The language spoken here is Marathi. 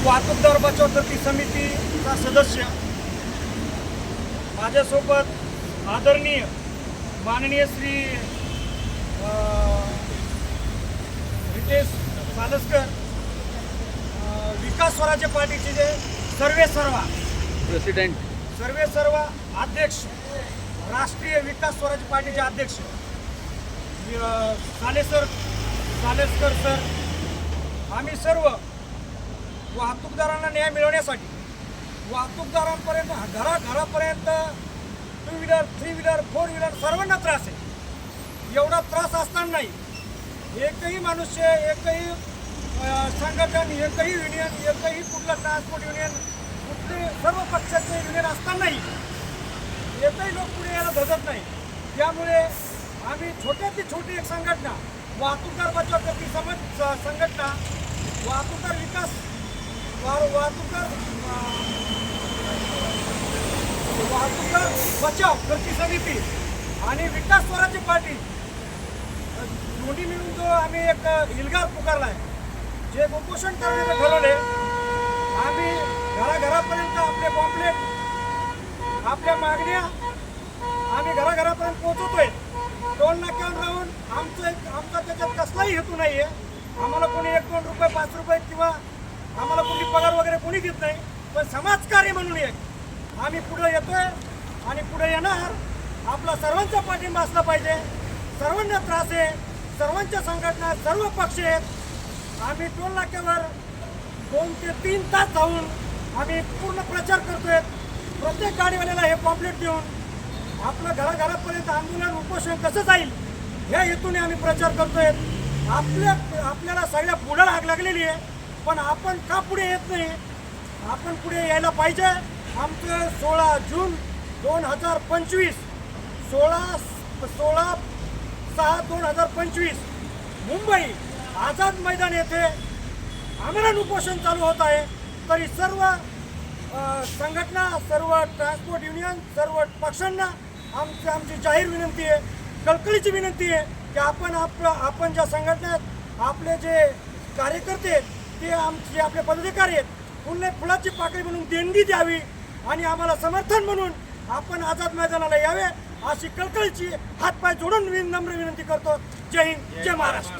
वाहतूकदार बचाव कृती समितीचा सदस्य माझ्यासोबत आदरणीय माननीय श्री रितेश सालस्कर, विकास स्वराज्य पार्टीचे जे सर्वेसर्वा अध्यक्ष, राष्ट्रीय विकास स्वराज्य पार्टीचे अध्यक्ष सालेस्कर सर, आम्ही सर्व वाहतूकदारांना न्याय मिळवण्यासाठी वाहतूकदारांपर्यंत घराघरापर्यंत 2 व्हीलर 3 व्हीलर 4 व्हीलर सर्वांना त्रास आहे। एवढा त्रास असतानाही एकही मनुष्य, एकही संघटन, एकही युनियन, एकही कुठलं ट्रान्सपोर्ट युनियन, कुठले सर्व पक्षाचे युनियन असतानाही एकही लोक पुढे यायला धजत नाही। त्यामुळे आम्ही छोट्यातली छोटी एक संघटना, वाहतूकदार बचाव कृती संघटना, वाहतूकदार बचाव कृती समिती आणि विकास स्वराज्य पार्टी दोन्ही मिळून जो आम्ही एक इल्गार पुकारला आहे, जे उपोषण करण्याचे ठरवले। आम्ही घराघरापर्यंत आपले पॉम्पलेट, आपल्या मागण्या आम्ही घराघरापर्यंत पोहोचवतोय। टोल नाक्यावर राहून आमचा त्याच्यात कसलाही हेतू नाही आहे। आम्हाला कोणी 1-2 रुपये 5 रुपये किंवा आम्हाला कोणी पगार वगैरे कोणी देत नाही, पण समाजकार्य म्हणून एक आम्ही पुढे येतोय आणि पुढे येणार। आपला सर्वांचा पाठिंबा असला पाहिजे। सर्वांना त्रास आहे, सर्वांच्या संघटना, सर्व पक्ष आहेत। आम्ही टोल नाक्यावर 2 ते 3 तास जाऊन आम्ही पूर्ण प्रचार करतोय। प्रत्येक गाडीवाल्याला हे पॉम्पलेट देऊन आपलं घराघरापर्यंत आंदोलन उपोषण कसं जाईल ह्या हेतूने आम्ही प्रचार करतोय। आपल्याला सगळ्या पुढे आग लागलेली आहे, पण आपण का पुढे येत नाही? आपण पुढे यायला पाहिजे। आमचं 16 जून 2025 16/6/2025 मुंबई आझाद मैदान येथे आमरण उपोषण चालू होत आहे। तरी सर्व संघटना, सर्व ट्रान्सपोर्ट युनियन, सर्व पक्षांना आमची जाहीर विनंती आहे, कळकळीची विनंती आहे की आपण ज्या संघटनेत आपले जे कार्यकर्ते आहेत, ते आमचे आपले पदाधिकारी आहेत, फुलाची पाकळी म्हणून देणगी द्यावी आणि आम्हाला समर्थन म्हणून आपण आझाद मैदानाला यावे, अशी कळकळीची हातपाय जोडून नम्र विनंती करतो। जय हिंद, जय महाराष्ट्र।